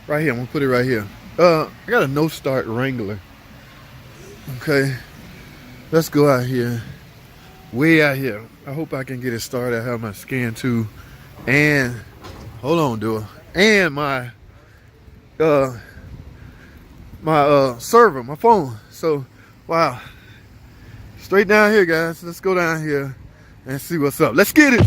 Right here, I'm gonna put it right here. I got a no start Wrangler. Okay, let's go out here, way out here. I hope I can get it started. I have my scan too, and hold on, dude, and my server, my phone. So, wow, straight down here, guys. Let's go down here and see what's up. Let's get it.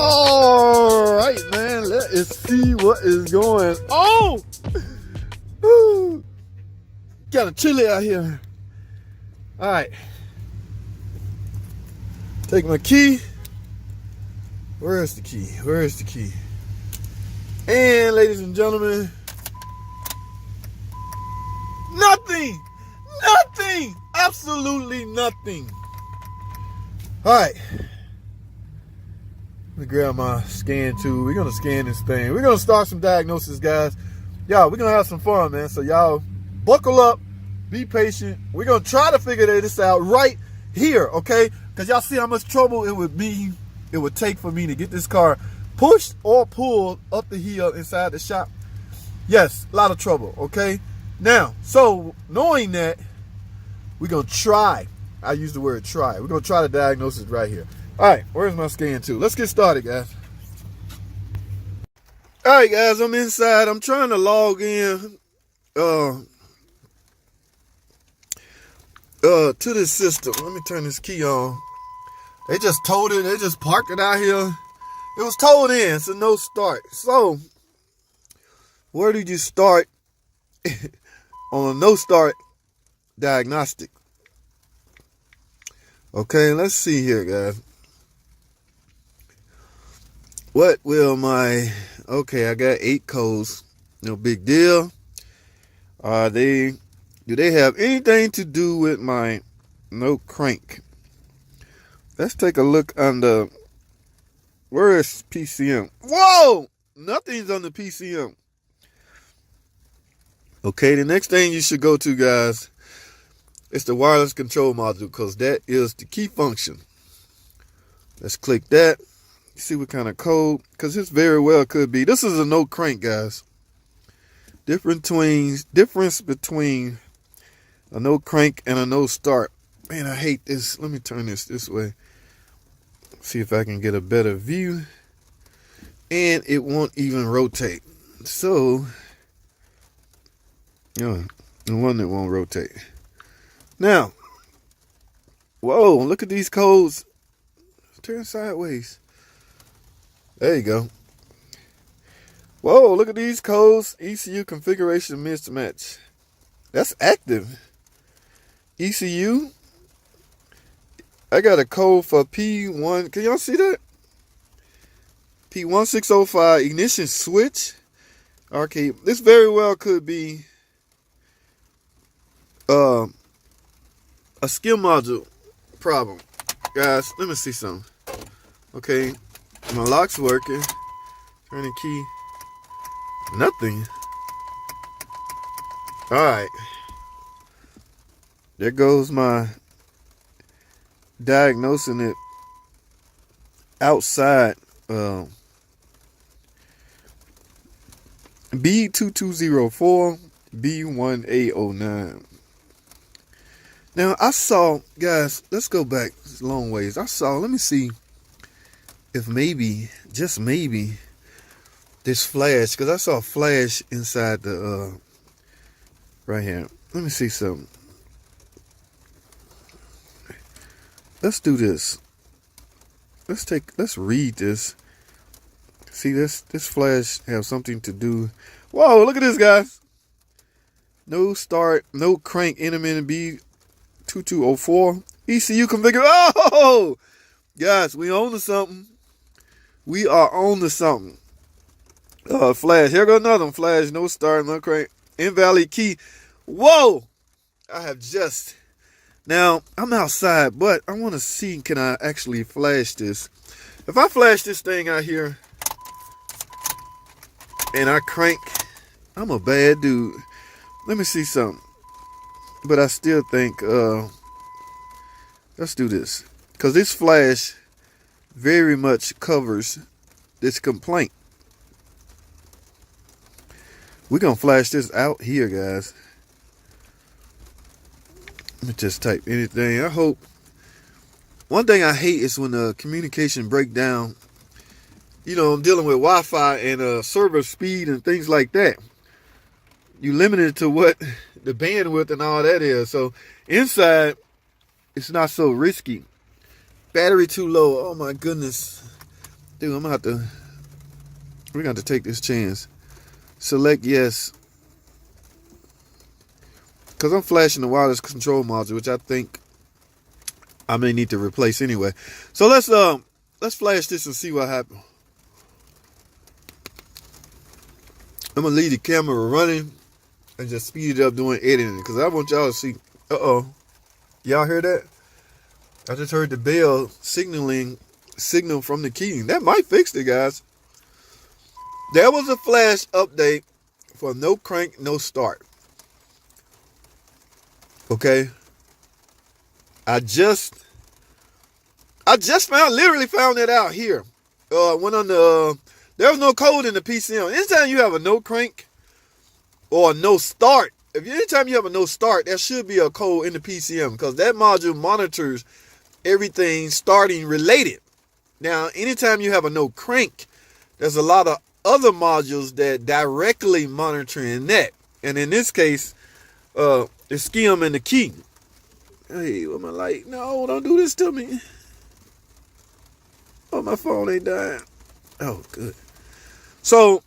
All right, man, let us see what is going on. Woo. Kind of chilly out here. All right, take my key. Where is the key? Where is the key? And ladies and gentlemen, nothing, nothing, absolutely nothing. All right. Let me grab my scan tool. We're gonna scan this thing. We're gonna start some diagnosis, guys. Y'all, we're gonna have some fun, man. So y'all buckle up, be patient. We're gonna try to figure this out right here, okay? Because y'all see how much trouble it would take for me to get this car pushed or pulled up the hill inside the shop. Yes, a lot of trouble, okay? Now, so knowing that, we're gonna try. I use the word try. We're gonna try the diagnosis right here. All right, where's my scan tool? Let's get started, guys. All right, guys, I'm inside. I'm trying to log in to this system. Let me turn this key on. They just towed it. They just parked it out here. It was towed in. It's a no start. So, where did you start on a no start diagnostic? Okay, let's see here, guys. What will my, okay, I got 8 codes, no big deal. Do they have anything to do with my no crank? Let's take a look under, where is PCM? Whoa, nothing's on the PCM. Okay, the next thing you should go to, guys, is the wireless control module, because that is the key function. Let's click that. See what kind of code, because this very well could be. This is a no crank, guys. Difference between a no crank and a no start. Man, I hate this. Let me turn this way. See if I can get a better view. And it won't even rotate. So, the one that won't rotate. Now, whoa, look at these codes. Turn sideways. There you go. Whoa, look at these codes. ECU configuration mismatch. That's active. ECU. I got a code for P1. Can y'all see that? P1605 ignition switch. Okay, this very well could be a skim module problem. Guys, let me see something. Okay. My lock's working. Turn the key. Nothing. Alright. There goes my diagnosing it outside. B2204, B1A09. Now, I saw, guys, let's go back. It's a long ways. Let me see if maybe, just maybe, this flash, because I saw a flash inside the, right here. Let me see something. Let's do this. Let's read this. See, this flash have something to do. Whoa, look at this, guys. No start, no crank, intermittent B2204. ECU configure. Oh, guys, we own to something. We are on to something. Flash. Here goes another one. Flash. No start. No crank. Invalid key. Whoa. I have just. Now, I'm outside, but I want to see, can I actually flash this? If I flash this thing out here and I crank I'm a bad dude. Let me see something. But I still think, let's do this. Because this flash very much covers this complaint. We're going to flash this out here, guys. Let me just type anything. I hope. One thing I hate is when the communication break down. You know, I'm dealing with Wi-Fi and server speed and things like that. You limited to what the bandwidth and all that is. So inside, it's not so risky. Battery too low. Oh my goodness. Dude, we're gonna have to take this chance. Select yes. Because I'm flashing the wireless control module, which I think I may need to replace anyway. So let's flash this and see what happens. I'm gonna leave the camera running and just speed it up doing editing because I want y'all to see. Y'all hear that? I just heard the bell signal from the key. That might fix it, guys. There was a flash update for no crank, no start. Okay. I just literally found that out here. Went on the there was no code in the PCM. Anytime you have a no crank or a no start, anytime you have a no start, there should be a code in the PCM because that module monitors everything starting related. Now, anytime you have a no crank, there's a lot of other modules that directly monitoring that. And in this case, it's skim and the key. Hey, what am I like? No, don't do this to me. Oh, my phone ain't dying. Oh, good. So,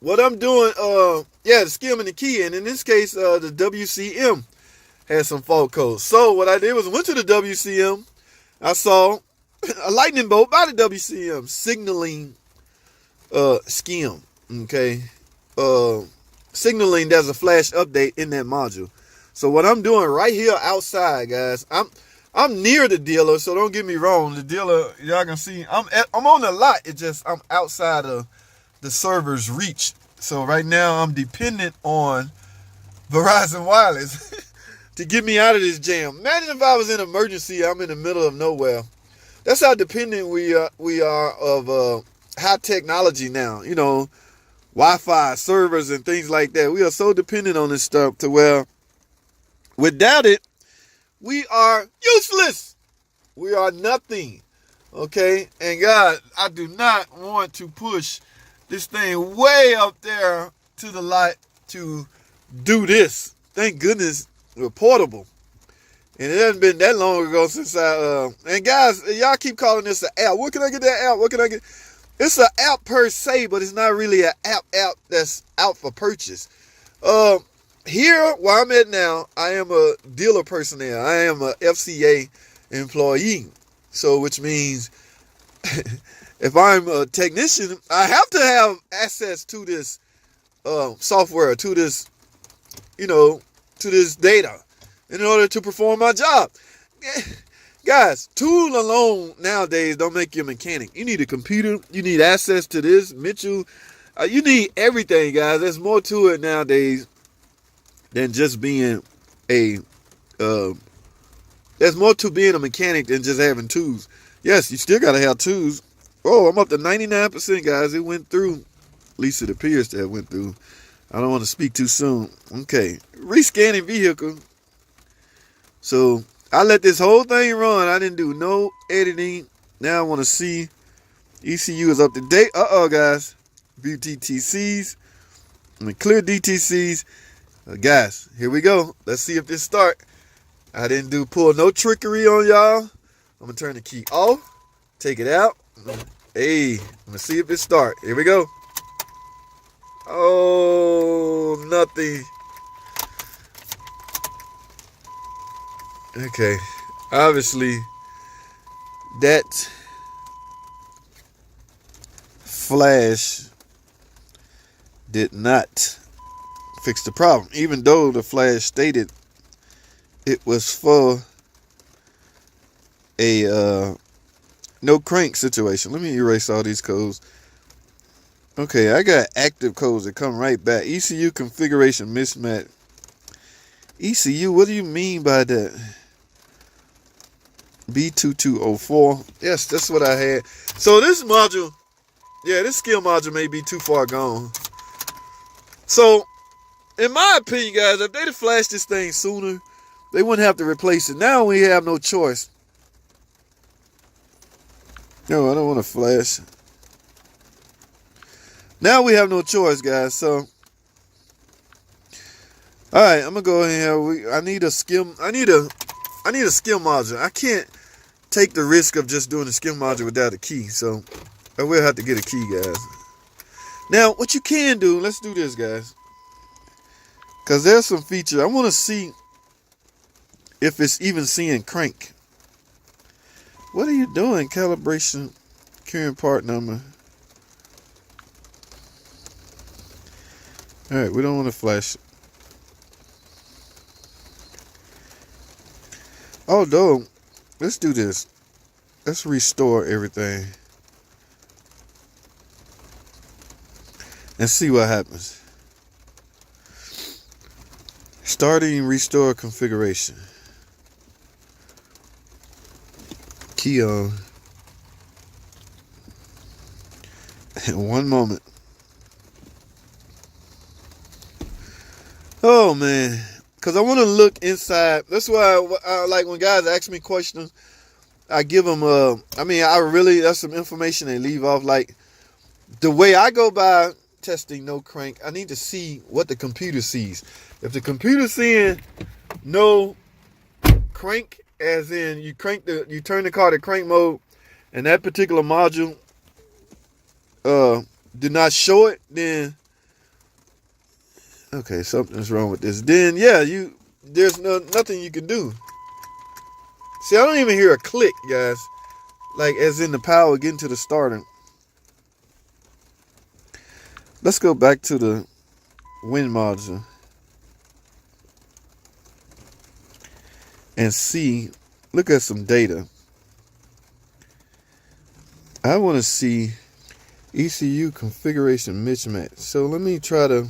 what I'm doing, the skim and the key, and in this case, the WCM had some fault codes. So, what I did was went to the WCM. I saw a lightning bolt by the WCM signaling skim. Okay, signaling there's a flash update in that module. So what I'm doing right here outside, guys, I'm near the dealer, so don't get me wrong. The dealer, y'all can see, I'm on the lot. It's just I'm outside of the server's reach. So right now I'm dependent on Verizon Wireless to get me out of this jam. Imagine if I was in an emergency, I'm in the middle of nowhere. That's how dependent we are of high technology now. You know, Wi-Fi servers and things like that. We are so dependent on this stuff to where without it, we are useless. We are nothing. Okay? And God, I do not want to push this thing way up there to the light to do this. Thank goodness we're portable. And it hasn't been that long ago since and guys, y'all keep calling this an app. What can I get that app? What can I get? It's an app per se, but it's not really an app that's out for purchase. Here, where I'm at now, I am a dealer personnel. I am a FCA employee. So, which means if I'm a technician, I have to have access to this software, to this, to this data in order to perform my job. Guys, tool alone nowadays don't make you a mechanic. You need a computer. You need access to this, Mitchell. You need everything, guys. There's more to it nowadays than just being there's more to being a mechanic than just having tools. Yes, you still got to have tools. Oh, I'm up to 99%, guys. It went through. At least it appears that it went through. I don't want to speak too soon. Okay. Rescanning vehicle. So I let this whole thing run. I didn't do no editing. Now I want to see. ECU is up to date. Guys. View DTCs. Let me clear DTCs. Guys, here we go. Let's see if this start. I didn't pull no trickery on y'all. I'm going to turn the key off. Take it out. Hey, I'm going to see if it start. Here we go. Oh, nothing. Okay. Obviously, that flash did not fix the problem, even though the flash stated it was for a no crank situation. Let me erase all these codes. Okay, I got active codes that come right back. ECU configuration mismatch. ECU, what do you mean by that? B2204. Yes, that's what I had. So this module, yeah, this skill module may be too far gone. So, in my opinion, guys, if they'd have flashed this thing sooner, they wouldn't have to replace it. Now we have no choice. No, I don't want to flash. Now we have no choice, guys. So, all right, I'm gonna go ahead. I need a skill. I need a skill module. I can't take the risk of just doing a skill module without a key. So, I will have to get a key, guys. Now, what you can do, let's do this, guys. Because there's some feature. I want to see if it's even seeing crank. What are you doing? Calibration, current part number. All right, we don't want to flash. Although, let's do this. Let's restore everything. And see what happens. Starting restore configuration. Key on. In 1 moment. Oh man, because I want to look inside. That's why I like when guys ask me questions, I give them that's some information they leave off. Like the way I go by testing no crank, I need to see what the computer sees. If the computer's seeing no crank, as in you turn the car to crank mode, and that particular module did not show it, then okay, something's wrong with this. Then yeah, there's nothing you can do. See, I don't even hear a click, guys. Like as in the power getting to the starter. Let's go back to the wind module and see, look at some data. I want to see ECU configuration mismatch. So let me try to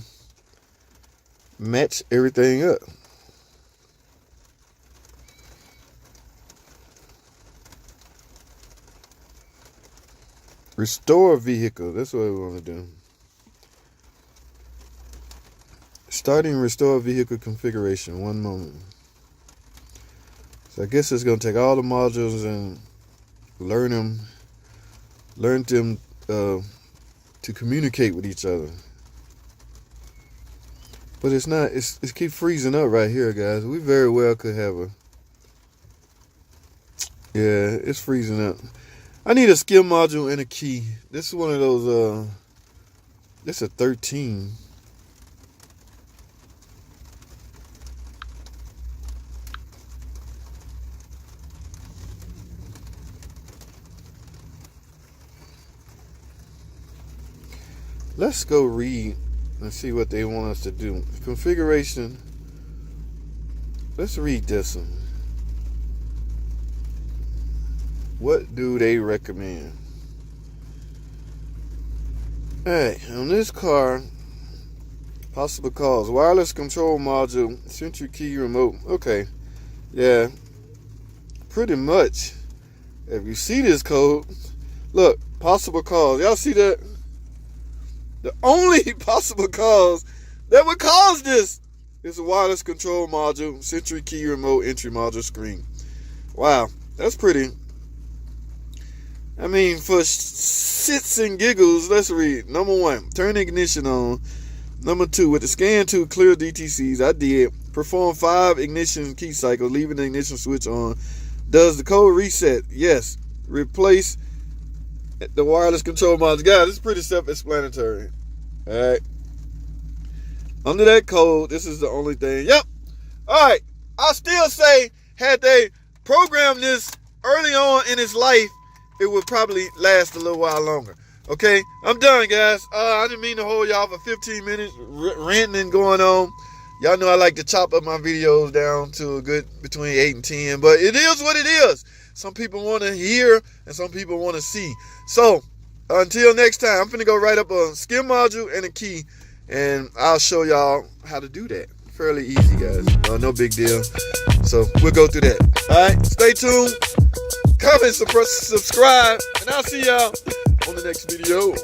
match everything up. Restore vehicle. That's what we want to do. Starting restore vehicle configuration. 1 moment. So I guess it's going to take all the modules and learn them to communicate with each other. But it's not, it keeps freezing up right here, guys. We very well could have yeah, it's freezing up. I need a skill module and a key. This is one of those, this is a 13. Let's go read and see what they want us to do. Configuration. Let's read this one. What do they recommend? Alright, on this car, possible cause. Wireless control module, central key remote. Okay, yeah, pretty much. If you see this code, look, possible cause. Y'all see that? The only possible cause that would cause this is a wireless control module, central key remote entry module screen. Wow, that's pretty. I mean, for shits and giggles, let's read. Number 1, turn ignition on. Number 2, with the scan to clear DTCs, I did. Perform 5 ignition key cycles, leaving the ignition switch on. Does the code reset? Yes. Replace the wireless control module. Guys, it's pretty self-explanatory. Alright. Under that code, this is the only thing. Yep. Alright. I still say, had they programmed this early on in its life, it would probably last a little while longer. Okay, I'm done, guys. I didn't mean to hold y'all for 15 minutes ranting and going on. Y'all know I like to chop up my videos down to a good between 8 and 10, but it is what it is. Some people want to hear and some people want to see. So, until next time, I'm finna go write up a skim module and a key, and I'll show y'all how to do that. Fairly easy, guys. No big deal. So we'll go through that. All right, stay tuned. Comment, subscribe, and I'll see y'all on the next video.